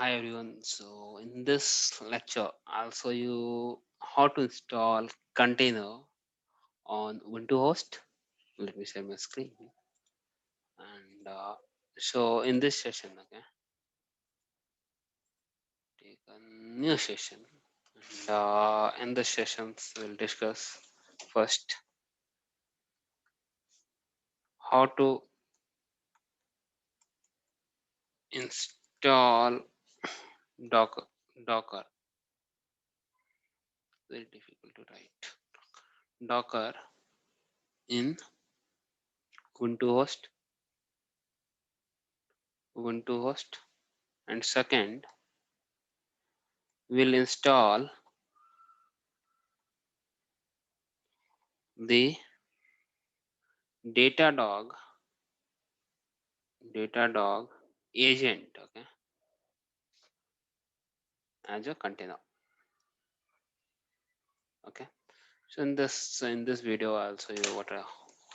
Hi everyone. So in this lecture, I'll show you how to install container on Ubuntu host. Let me share my screen. And so in this session, okay, take a new session. And in the sessions, we'll discuss first how to install Docker. Docker, very difficult to write. Docker in Ubuntu host. Ubuntu host. And second, we'll install the Datadog agent, okay, as a container. Okay, so in this video I'll show you what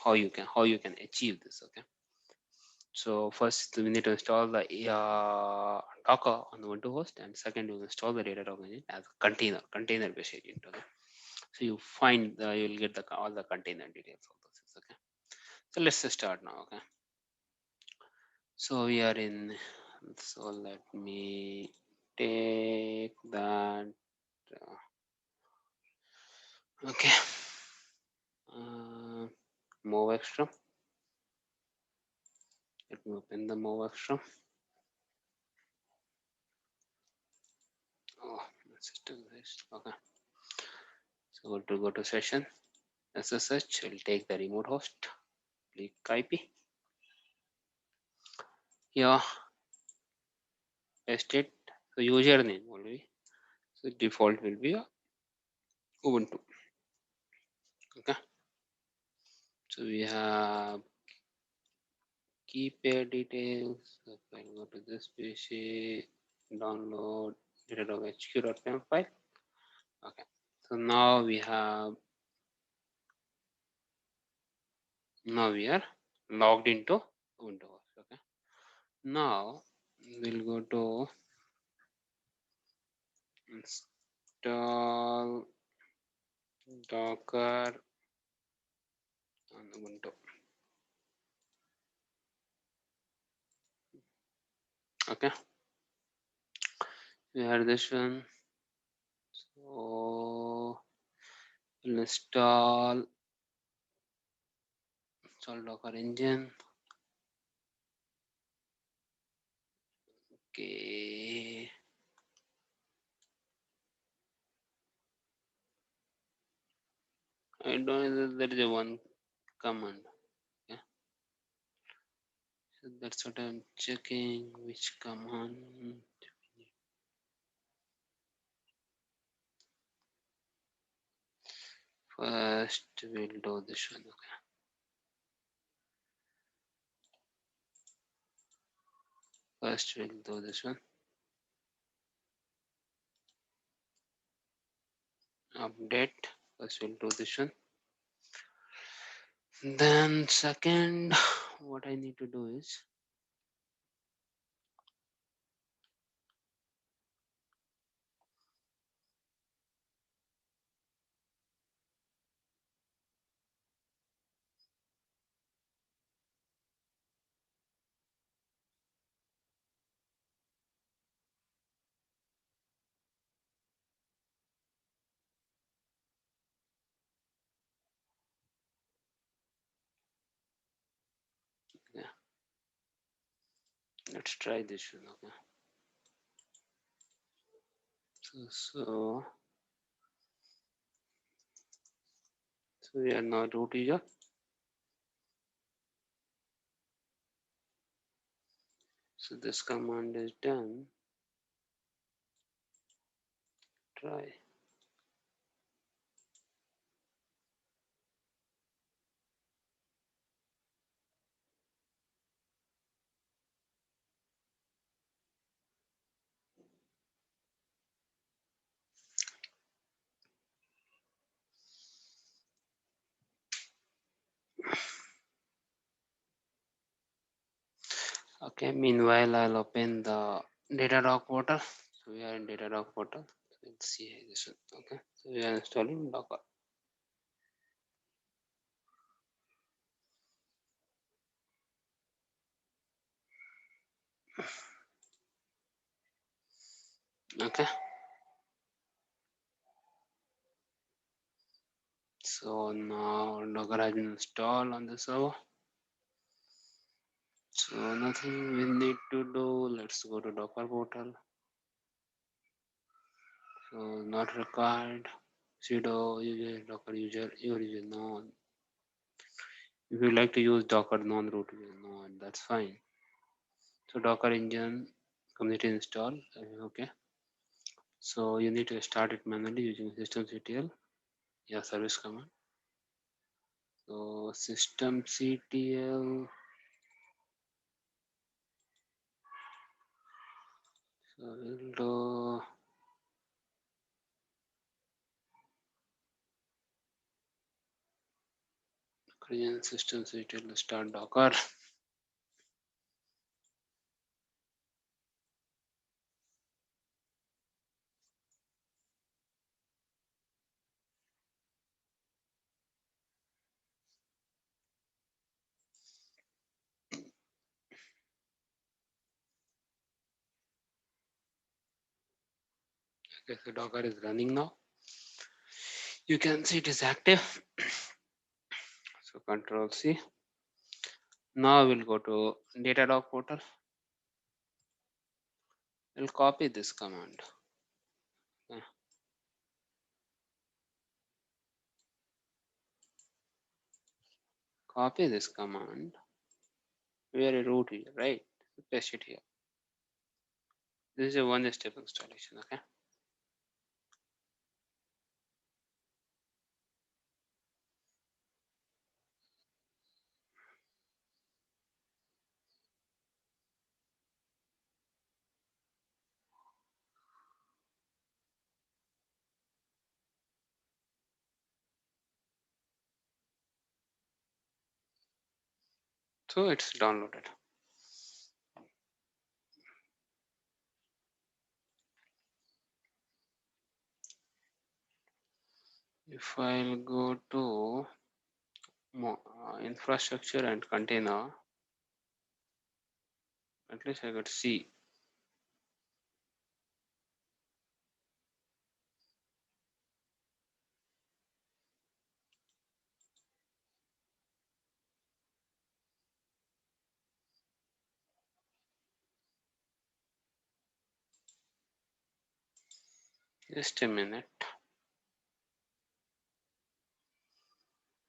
how you can achieve this. Okay, so first we need to install the Docker on the Ubuntu host, and second you install the Datadog agent as a container based agent. Okay, so you find you'll get the all the container details of this. Okay, so let's start now. Okay, so we are in, so let me take that. Okay, uh, move extra. Let me open the move extra. Oh, my system is okay. So to go to session SSH, will take the remote host, click IP. Here, paste it. So username will be, so default will be Ubuntu. Okay. So we have keypad details. So I'll go to this PC, download Datadog HQ.pem file. Okay. So now we are logged into Ubuntu. Okay. Now we'll go to install Docker on Ubuntu. Okay, we have this one. So we'll install Docker engine. Okay. I don't know, there is a one command. Okay. So that's what I'm checking, which command. First we'll do this one. Okay. First we'll do this one. Update. First we'll do this one. Then second, what I need to do is, yeah, let's try this one. Okay. So we are now root user. So this command is done. Try. Okay, meanwhile I'll open the Datadog portal. So we are in Datadog portal. So let's see this one. Okay. So we are installing Docker. Okay. So now Docker has been installed on the server. So nothing we need to do. Let's go to Docker portal. So not required. Sudo user Docker user your user no. If you like to use Docker non-root user no, that's fine. So Docker engine community install. Okay. So you need to start it manually using systemctl, yeah, service command. So systemctl. So we'll do create systemctl start Docker. Okay, so Docker is running now. You can see it is active. So Control C. Now we'll go to Datadog portal. We'll copy this command. Okay. Copy this command. We are a root here, right? So paste it here. This is a one-step installation. Okay. So it's downloaded. If I'll go to infrastructure and container, at least I got C. Just a minute.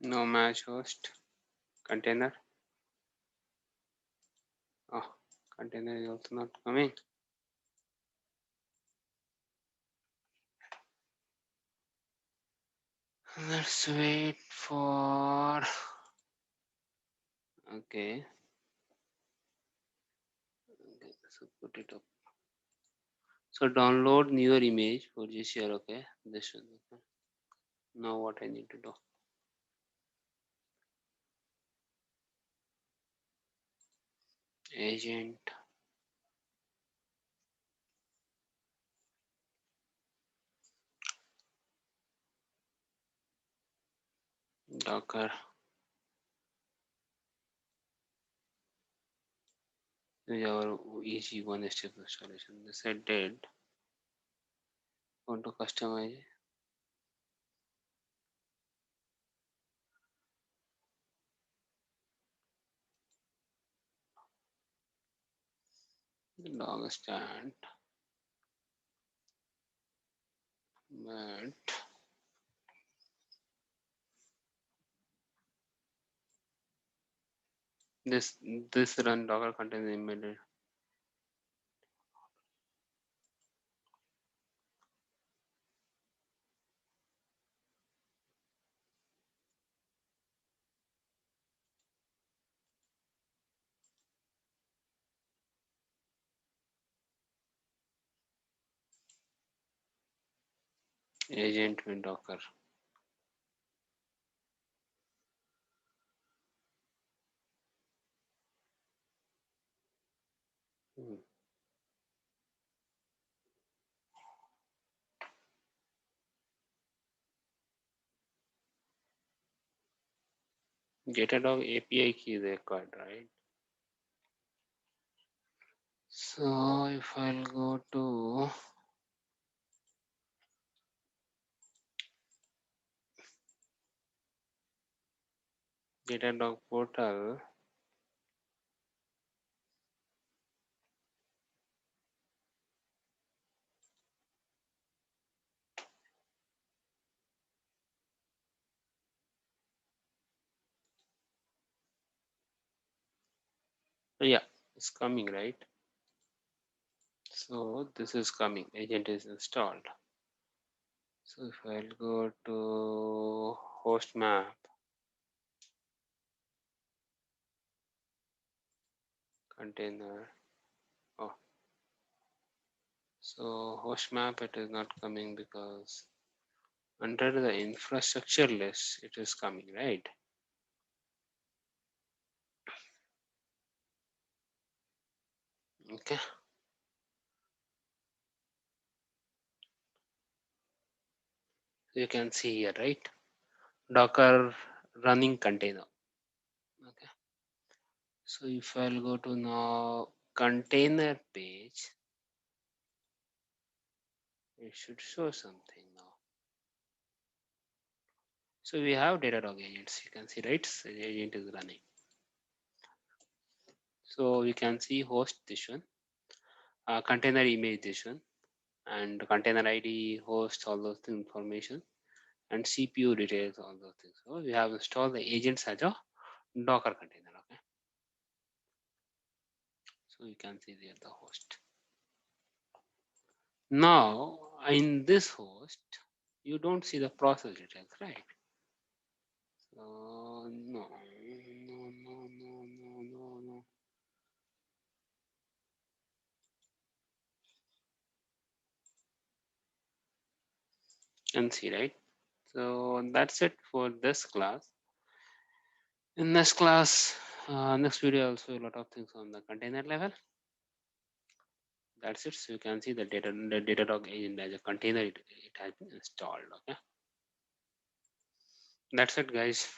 No match host container. Oh, container is also not coming. Let's wait for. Okay. Okay, so put it up. So download newer image for GCR. Okay, this one. Okay. Now what I need to do? Agent. Docker. This is our easy one-step installation. This I did. Want to customize log stand, but this run Docker contains embedded agent with Docker. Hmm. Datadog API key is required, right? So if I'll go to Datadog portal, yeah, it's coming, right? So this is coming, agent is installed. So if I'll go to host map, container, oh, so host map, it is not coming because under the infrastructure list, it is coming, right? Okay, so you can see here, right? Docker running container. Okay, so if I'll go to now container page, it should show something now. So we have Datadog agents. You can see, right? So the agent is running. So you can see host this one, container image this one, and container ID, host, all those information, and CPU details, all those things. So we have installed the agents as a Docker container. Okay, so you can see there the host. Now in this host, you don't see the process details, right? So no, no, no, no, no, no, no. Can see, right? So that's it for this class. In next class, next video, also a lot of things on the container level. That's it. So you can see the Datadog agent as a container, it has been installed. Okay, that's it, guys.